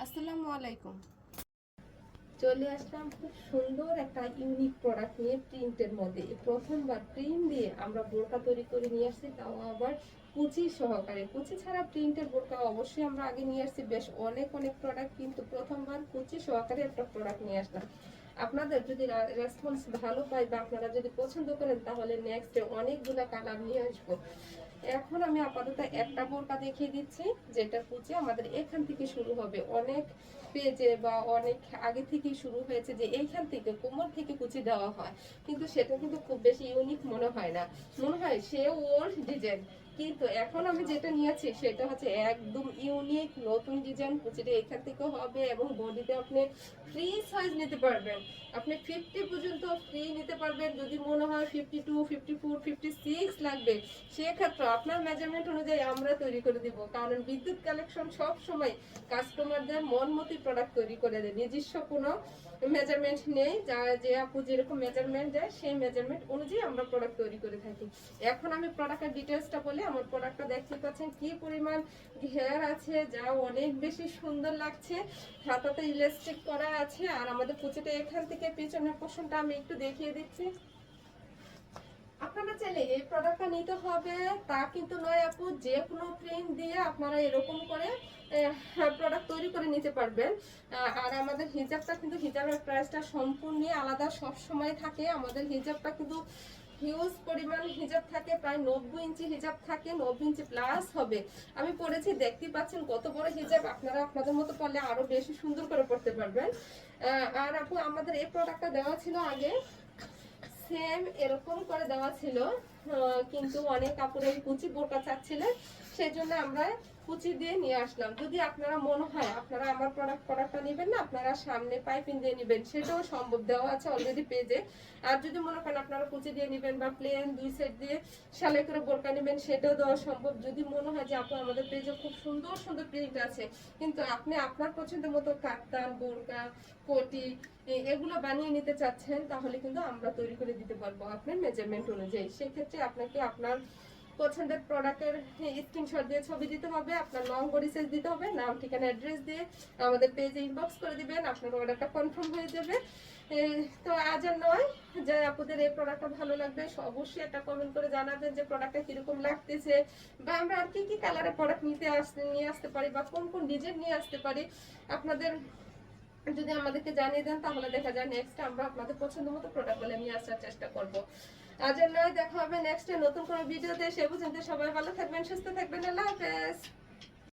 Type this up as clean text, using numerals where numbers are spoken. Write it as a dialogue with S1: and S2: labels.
S1: আসসালামু আলাইকুম।
S2: চলে আসলাম খুব সুন্দর একটা ইউনিক প্রোডাক্ট নিয়ে প্রিন্টের মধ্যে। প্রথমবার প্রিন্ট দিয়ে আমরা বোরকা তৈরি করে নিয়ে আসছি, তাও আবার কুচি সহকারে। কুচি ছাড়া প্রিন্টের বোরকা অবশ্যই আমরা আগে নিয়ে আসছি বেশ অনেক অনেক প্রোডাক্ট, কিন্তু প্রথমবার কুচি সহকারে একটা প্রোডাক্ট নিয়ে আসলাম। আপনাদের যদি রেসপন্স ভালো পাই বা আপনারা যদি পছন্দ করেন তাহলে নেক্সটে অনেকগুলো কালার নিয়ে আসবো। এখন আমি আপাতত একটা বোরকা দেখিয়ে দিচ্ছি, যেটা কুচি আমাদের এখান থেকে শুরু হবে। অনেক পেজে বা অনেক আগে থেকেই শুরু হয়েছে যে এইখান থেকে কোমর থেকে কুচি দেওয়া হয়, কিন্তু সেটা কিন্তু খুব বেশি ইউনিক মনে হয় না, মনে হয় সে ওল্ড ডিজাইন। কিন্তু এখন আমি যেটা নিয়েছি সেটা হচ্ছে একদম ইউনিক নতুন ডিজাইন। কুচিটা এখান থেকে হবে এবং বডিতে আপনি ফ্রি সাইজ নিতে পারবেন। আপনি 50 পর্যন্ত ফ্রি নিতে পারবেন। যদি মনে হয় 52, 54, 56 লাগবে, সেক্ষেত্রে আপনার মেজারমেন্ট অনুযায়ী আমরা তৈরি করে দিব। কারণ বিদ্যুৎ কালেকশন সব সময় কাস্টমারদের মন মতো প্রোডাক্ট তৈরি করে দেয়, নিজস্ব কোনো মেজারমেন্ট নেই। যে আপু যেরকম মেজারমেন্ট দেয় সেই মেজারমেন্ট অনুযায়ী আমরা প্রোডাক্ট তৈরি করে থাকি। এখন আমি প্রোডাক্টের ডিটেলসটা বলি। আমার প্রোডাক্টটা দেখতে পাচ্ছেন কি পরিমাণ ঘের আছে, যা অনেক বেশি সুন্দর লাগছে। হাতাতে ইলাস্টিক করা আছে, আর আমাদের কুচিটা এখান থেকে পেছনের পোর্শনটা আমি একটু দেখিয়ে দিচ্ছি। আপনারা চাইলে এই প্রোডাক্টটা নিতে হবে তা কিন্তু নয় আপু, যে কোনো প্রিন্ট দিয়ে আপনারা এরকম করে প্রোডাক্ট তৈরি করে নিতে পারবেন। আর আমাদের হিজাবটা কিন্তু, হিজাবের প্রাইসটা সম্পূর্ণ আলাদা সব সময় থাকে। আমাদের হিজাবটা কিন্তু হিউজ পরিমাণ হিজাব থাকে, প্রায় 90 ইঞ্চি হিজাব থাকে, 90 ইঞ্চি প্লাস হবে। আমি পরেছি, দেখতে পাচ্ছেন কত বড় হিজাব। আপনারা আপনাদের মতো পরলে আরো বেশি সুন্দর করে পড়তে পারবেন। আর আপু আমাদের এই প্রোডাক্টটা দেওয়া ছিল আগে সেম এরকম করে দেওয়া ছিল, কিন্তু অনেক কাপড়ের কুচি বোরকা চাচ্ছিলেন, সেই জন্য আমরা কুচি দিয়ে নিয়ে আসলাম। যদি আপনারা মনে হয় আপনারা আমার প্রোডাক্টটা নেবেন না, আপনারা সামনে পাইপিং দিয়ে নেবেন, সেটাও সম্ভব, দেওয়া আছে অলরেডি পেজে। আর যদি মনে করেন আপনারা কুচি দিয়ে নেবেন বা প্লেন দুই সাইড দিয়ে সেলাই করে বোরকা নেবেন, সেটাও দেওয়া সম্ভব। যদি মনে হয় যে আপু আমাদের পেজে খুব সুন্দর সুন্দর প্রিন্ট আছে, কিন্তু আপনি আপনার পছন্দের মতো কাপ্তান, বোরকা, কোটি এগুলো বানিয়ে নিতে চাচ্ছেন, তাহলে কিন্তু আমরা তৈরি করে দিতে পারবো আপনার মেজারমেন্ট অনুযায়ী। সেক্ষেত্রে আপনাকে আপনার পছন্দের প্রোডাক্টের স্ক্রিনশট দিয়ে ছবি দিতে হবে, আপনার লং বডি সাইজ দিতে হবে, নাম ঠিকানা অ্যাড্রেস দিয়ে আমাদের পেজে ইনবক্স করে দিবেন, আপনার অর্ডারটা কনফার্ম হয়ে যাবে। তো আজ আর নয়, যে আপনাদের এই প্রোডাক্টটা ভালো লাগবে অবশ্যই একটা কমেন্ট করে জানাবেন যে প্রোডাক্টটা কিরকম লাগতেছে, বা আমরা আর কি কি কালারের প্রোডাক্ট নিয়ে আসতে পারি, বা কোন কোন ডিজাইন নিয়ে আসতে পারি। আপনাদের যদি আমাদেরকে জানিয়ে দেন তাহলে দেখা যায় নেক্সট আমরা আপনাদের পছন্দ মতো প্রোডাক্ট বলে নিয়ে আসার চেষ্টা করব। আজ নয়, দেখা হবে নেক্সট নতুন কোনো ভিডিওতে। সে পর্যন্ত সবাই ভালো থাকবেন, সুস্থ থাকবেন। আল্লাহ হাফেজ।